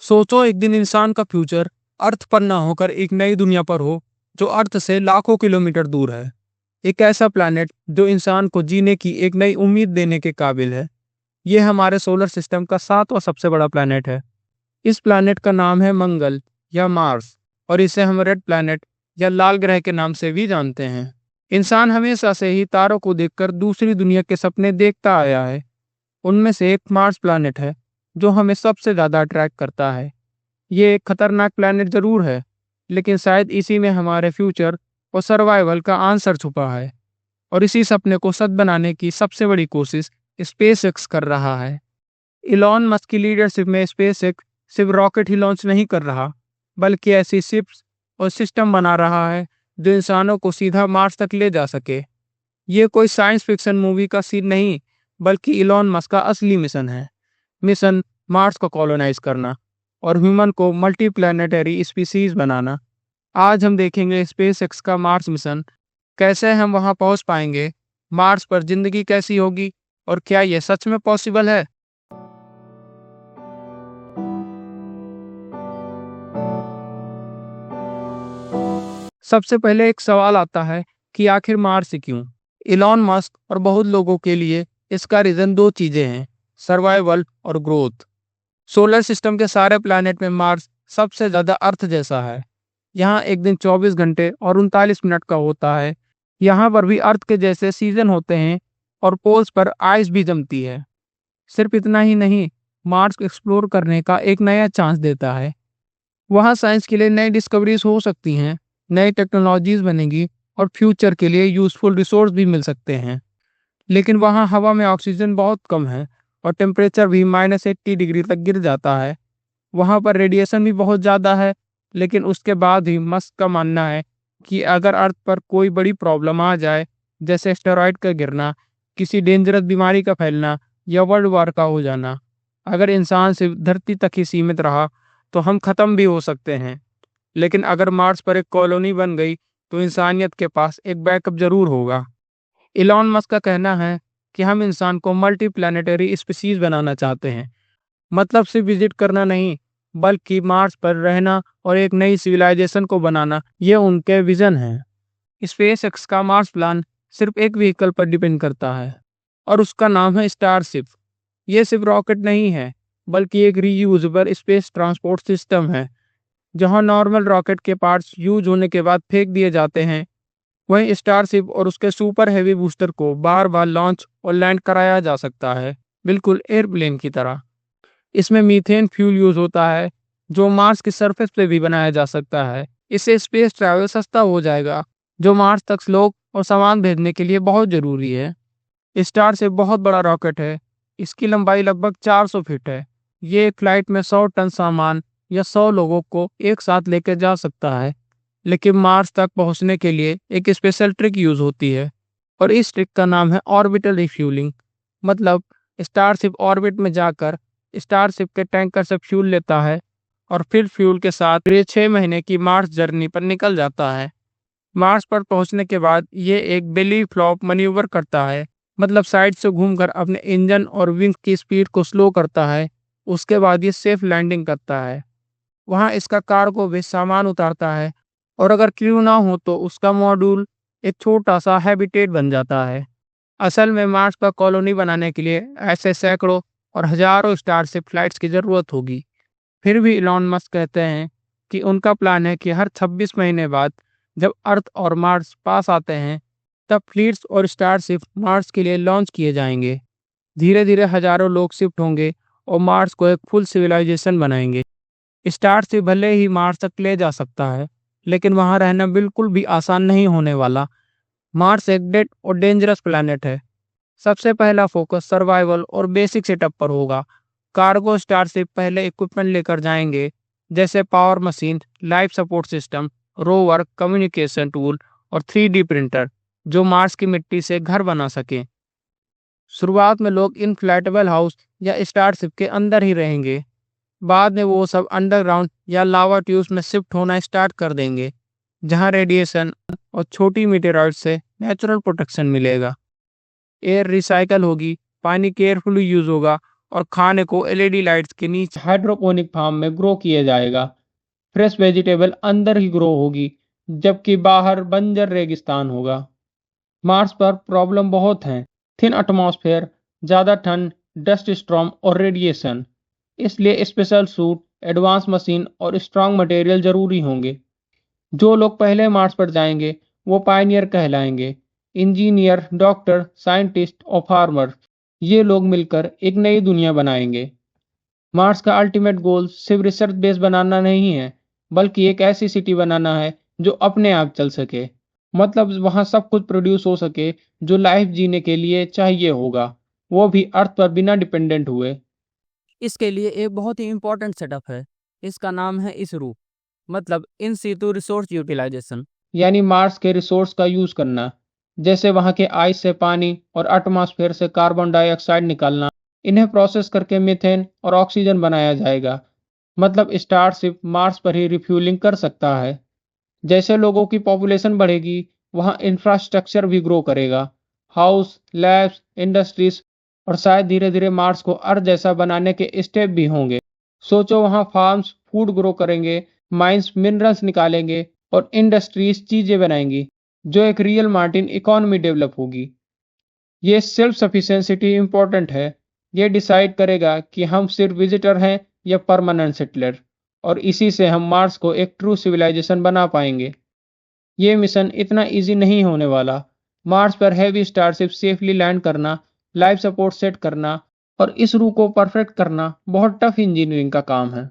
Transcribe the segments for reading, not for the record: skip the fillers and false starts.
सोचो एक दिन इंसान का फ्यूचर अर्थ पर ना होकर एक नई दुनिया पर हो जो अर्थ से लाखों किलोमीटर दूर है। एक ऐसा प्लैनेट जो इंसान को जीने की एक नई उम्मीद देने के काबिल है। ये हमारे सोलर सिस्टम का सातवां सबसे बड़ा प्लैनेट है। इस प्लैनेट का नाम है मंगल या मार्स, और इसे हम रेड प्लैनेट या लाल ग्रह के नाम से भी जानते हैं। इंसान हमेशा से ही तारों को देखकर दूसरी दुनिया के सपने देखता आया है। उनमें से एक मार्स प्लैनेट है जो हमें सबसे ज्यादा अट्रैक्ट करता है। ये एक खतरनाक प्लैनेट जरूर है, लेकिन शायद इसी में हमारे फ्यूचर और सर्वाइवल का आंसर छुपा है। और इसी सपने को सच बनाने की सबसे बड़ी कोशिश स्पेसएक्स कर रहा है। इलॉन मस्क की लीडरशिप में स्पेसएक्स सिर्फ रॉकेट ही लॉन्च नहीं कर रहा, बल्कि ऐसी शिप्स और सिस्टम बना रहा है जो इंसानों को सीधा मार्स तक ले जा सके। ये कोई साइंस फिक्शन मूवी का सीन नहीं, बल्कि इलॉन मस्क का असली मिशन है। मिशन मार्स को कॉलोनाइज करना और ह्यूमन को मल्टी प्लैनेटरी स्पीसीज बनाना। आज हम देखेंगे स्पेसएक्स का मार्स मिशन, कैसे हम वहां पहुंच पाएंगे, मार्स पर जिंदगी कैसी होगी, और क्या यह सच में पॉसिबल है। सबसे पहले एक सवाल आता है कि आखिर मार्स क्यों। इलॉन मस्क और बहुत लोगों के लिए इसका रीजन दो चीजें हैं, सर्वाइवल और ग्रोथ। सोलर सिस्टम के सारे प्लैनेट में मार्स सबसे ज्यादा अर्थ जैसा है। यहाँ एक दिन 24 घंटे और 39 मिनट का होता है। यहाँ पर भी अर्थ के जैसे सीजन होते हैं और पोल्स पर आइस भी जमती है। सिर्फ इतना ही नहीं, मार्स को एक्सप्लोर करने का एक नया चांस देता है। वहाँ साइंस के लिए नई डिस्कवरीज हो सकती हैं, नई टेक्नोलॉजीज बनेगी और फ्यूचर के लिए यूजफुल रिसोर्स भी मिल सकते हैं। लेकिन वहाँ हवा में ऑक्सीजन बहुत कम है और टेम्परेचर भी -80 डिग्री तक गिर जाता है। वहाँ पर रेडिएशन भी बहुत ज़्यादा है। लेकिन उसके बाद भी मस्क का मानना है कि अगर अर्थ पर कोई बड़ी प्रॉब्लम आ जाए, जैसे एस्टेरॉयड का गिरना, किसी डेंजरस बीमारी का फैलना या वर्ल्ड वार का हो जाना, अगर इंसान सिर्फ धरती तक ही सीमित रहा तो हम खत्म भी हो सकते हैं। लेकिन अगर मार्स पर एक कॉलोनी बन गई तो इंसानियत के पास एक बैकअप जरूर होगा। इलॉन मस्क का कहना है कि हम इंसान को मल्टी प्लैनेटरी स्पीसीज बनाना चाहते हैं। मतलब सिर्फ विजिट करना नहीं, बल्कि मार्स पर रहना और एक नई सिविलाइजेशन को बनाना, ये उनके विजन है। स्पेस एक्स का मार्स प्लान सिर्फ एक व्हीकल पर डिपेंड करता है और उसका नाम है स्टारशिप। ये सिर्फ रॉकेट नहीं है, बल्कि एक रीयूजेबल स्पेस ट्रांसपोर्ट सिस्टम है। जहां नॉर्मल रॉकेट के पार्ट्स यूज होने के बाद फेंक दिए जाते हैं, वहीं स्टारशिप और उसके सुपर हैवी बूस्टर को बार बार लॉन्च और लैंड कराया जा सकता है, बिल्कुल एयरप्लेन की तरह। इसमें मीथेन फ्यूल यूज होता है जो मार्स की सरफेस पे भी बनाया जा सकता है। इससे स्पेस ट्रैवल सस्ता हो जाएगा, जो मार्स तक लोग और सामान भेजने के लिए बहुत जरूरी है। स्टारशिप बहुत बड़ा रॉकेट है। इसकी लंबाई लगभग 400 फीट है। ये एक फ्लाइट में 100 टन सामान या 100 लोगों को एक साथ लेकर जा सकता है। लेकिन मार्स तक पहुंचने के लिए एक स्पेशल ट्रिक यूज होती है, और इस ट्रिक का नाम है ऑर्बिटल रिफ्यूलिंग। मतलब स्टारशिप ऑर्बिट में जाकर स्टारशिप के टैंकर से फ्यूल लेता है और फिर फ्यूल के साथ ये 6 महीने की मार्स जर्नी पर निकल जाता है। मार्स पर पहुंचने के बाद ये एक बेली फ्लॉप मैन्यूवर करता है, मतलब साइड से घूमकर अपने इंजन और विंग की स्पीड को स्लो करता है। उसके बाद ये सेफ लैंडिंग करता है। वहां इसका कार्गो भी सामान उतारता है, और अगर क्रू ना हो तो उसका मॉड्यूल एक छोटा सा हैबिटेट बन जाता है। असल में मार्स पर कॉलोनी बनाने के लिए ऐसे सैकड़ों और हजारों स्टारशिप फ्लाइट्स की जरूरत होगी। फिर भी इलॉन मस्क कहते हैं कि उनका प्लान है कि हर 26 महीने बाद, जब अर्थ और मार्स पास आते हैं, तब फ्लीट्स और स्टारशिप मार्स के लिए लॉन्च किए जाएंगे। धीरे धीरे हजारों लोग शिफ्ट होंगे और मार्स को एक फुल सिविलाइजेशन बनाएंगे। स्टारशिप भले ही मार्स तक ले जा सकता है, लेकिन वहां रहना बिल्कुल भी आसान नहीं होने वाला। मार्स एक डेड और डेंजरस प्लैनेट है। सबसे पहला फोकस सर्वाइवल और बेसिक सेटअप पर होगा। कार्गो स्टारशिप पहले इक्विपमेंट लेकर जाएंगे, जैसे power machine, life support system, rover, communication tool और 3D प्रिंटर, जो मार्स की मिट्टी से घर बना सके। शुरुआत में लोग इनफ्लैटेबल हाउस या स्टारशिप के अंदर ही रहेंगे। बाद में वो सब अंडरग्राउंड या लावा ट्यूब्स में शिफ्ट होना स्टार्ट कर देंगे, जहां रेडिएशन और छोटी मीटेरॉइड से नेचुरल प्रोटेक्शन मिलेगा। एयर रिसाइकल होगी, पानी केयरफुली यूज होगा और खाने को एलईडी लाइट्स के नीचे हाइड्रोपोनिक फार्म में ग्रो किया जाएगा। फ्रेश वेजिटेबल अंदर ही ग्रो होगी, जबकि बाहर बंजर रेगिस्तान होगा। मार्स पर प्रॉब्लम बहुत हैं। थिन एटमॉस्फेयर, ज़्यादा ठंड, डस्ट स्टॉर्म और रेडिएशन। इसलिए स्पेशल सूट, एडवांस मशीन और स्ट्रांग मटेरियल ज़रूरी होंगे। जो लोग पहले मार्स पर जाएंगे वो पायनियर कहलाएंगे। इंजीनियर, डॉक्टर, साइंटिस्ट और फार्मर, ये लोग मिलकर एक नई दुनिया बनाएंगे। मार्स का अल्टीमेट गोल सिर्फ रिसर्च बेस बनाना नहीं है, बल्कि एक ऐसी सिटी बनाना है जो अपने आप चल सके। मतलब वहां सब कुछ प्रोड्यूस हो सके जो लाइफ जीने के लिए चाहिए होगा, वो भी अर्थ पर बिना डिपेंडेंट हुए। इसके लिए एक बहुत ही इम्पोर्टेंट सेटअप है। इसका नाम है इसरू, मतलब इन सीटू रिसोर्स यूटिलाइजेशन। यानी मार्स के रिसोर्स का यूज करना, जैसे वहां के आइस से पानी और एटमॉस्फेयर से कार्बन डाइऑक्साइड निकालना। इन्हें प्रोसेस करके मीथेन और ऑक्सीजन बनाया जाएगा। मतलब स्टारशिप मार्स पर ही रिफ्यूलिंग कर सकता है। जैसे लोगों की पॉपुलेशन बढ़ेगी, वहाँ इंफ्रास्ट्रक्चर भी ग्रो करेगा। हाउस, लैब्स, इंडस्ट्रीज और शायद धीरे धीरे मार्स को अर्थ जैसा बनाने के स्टेप भी होंगे। सोचो, वहाँ फार्म्स फूड ग्रो करेंगे, माइंस मिनरल्स निकालेंगे और इंडस्ट्रीज चीजें बनाएंगी, जो एक रियल मार्टिन इकोनॉमी डेवलप होगी। ये सेल्फ सफिशिएंसिटी इंपॉर्टेंट है। ये डिसाइड करेगा कि हम सिर्फ विजिटर हैं या परमानेंट सेटलर, और इसी से हम मार्स को एक ट्रू सिविलाइजेशन बना पाएंगे। ये मिशन इतना इजी नहीं होने वाला। मार्स पर हैवी स्टारशिप सेफली लैंड करना, लाइफ सपोर्ट सेट करना और इस रू को परफेक्ट करना बहुत टफ इंजीनियरिंग का काम है।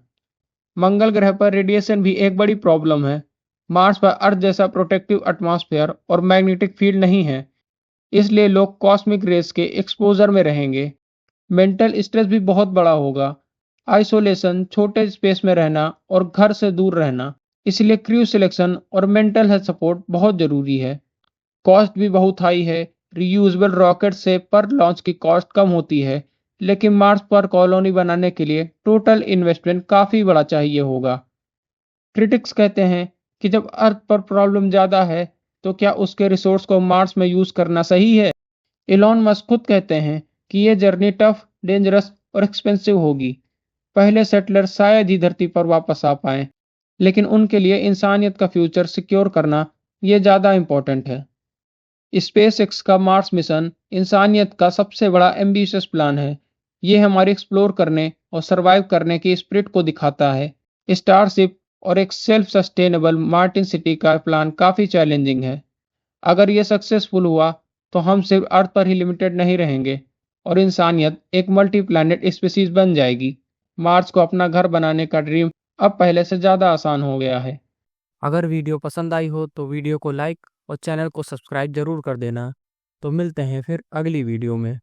मंगल ग्रह पर रेडिएशन भी एक बड़ी प्रॉब्लम है। मार्स पर अर्थ जैसा प्रोटेक्टिव एटमॉस्फेयर और मैग्नेटिक फील्ड नहीं है, इसलिए लोग कॉस्मिक रेस के एक्सपोजर में रहेंगे। मेंटल स्ट्रेस भी बहुत बड़ा होगा। आइसोलेशन, छोटे स्पेस में रहना और घर से दूर रहना। इसलिए क्रू सिलेक्शन और मेंटल हेल्थ सपोर्ट बहुत जरूरी है। कॉस्ट भी बहुत हाई है। रीयूजेबल रॉकेट से पर लॉन्च की कॉस्ट कम होती है, लेकिन मार्स पर कॉलोनी बनाने के लिए टोटल इन्वेस्टमेंट काफी बड़ा चाहिए होगा। क्रिटिक्स कहते हैं कि जब अर्थ पर प्रॉब्लम ज्यादा है, तो क्या उसके रिसोर्स को मार्स में यूज करना सही है? इलॉन मस्क खुद कहते हैं कि यह जर्नी टफ, डेंजरस और एक्सपेंसिव होगी। पहले सेटलर शायद ही धरती पर वापस आ पाए, लेकिन उनके लिए इंसानियत का फ्यूचर सिक्योर करना यह ज़्यादा इम्पोर्टेंट है। स्पेस एक्स का मार्स मिशन इंसानियत का सबसे बड़ा एम्बिशियस प्लान है। ये हमारी एक्सप्लोर करने और सरवाइव करने की स्पिरिट को दिखाता है। स्टारशिप और एक सेल्फ सस्टेनेबल मार्टिन सिटी का प्लान काफ़ी चैलेंजिंग है। अगर ये सक्सेसफुल हुआ, तो हम सिर्फ अर्थ पर ही लिमिटेड नहीं रहेंगे और इंसानियत एक मल्टी प्लैनेट स्पीसीज बन जाएगी। मार्स को अपना घर बनाने का ड्रीम अब पहले से ज़्यादा आसान हो गया है। अगर वीडियो पसंद आई हो तो वीडियो को लाइक और चैनल को सब्सक्राइब जरूर कर देना। तो मिलते हैं फिर अगली वीडियो में।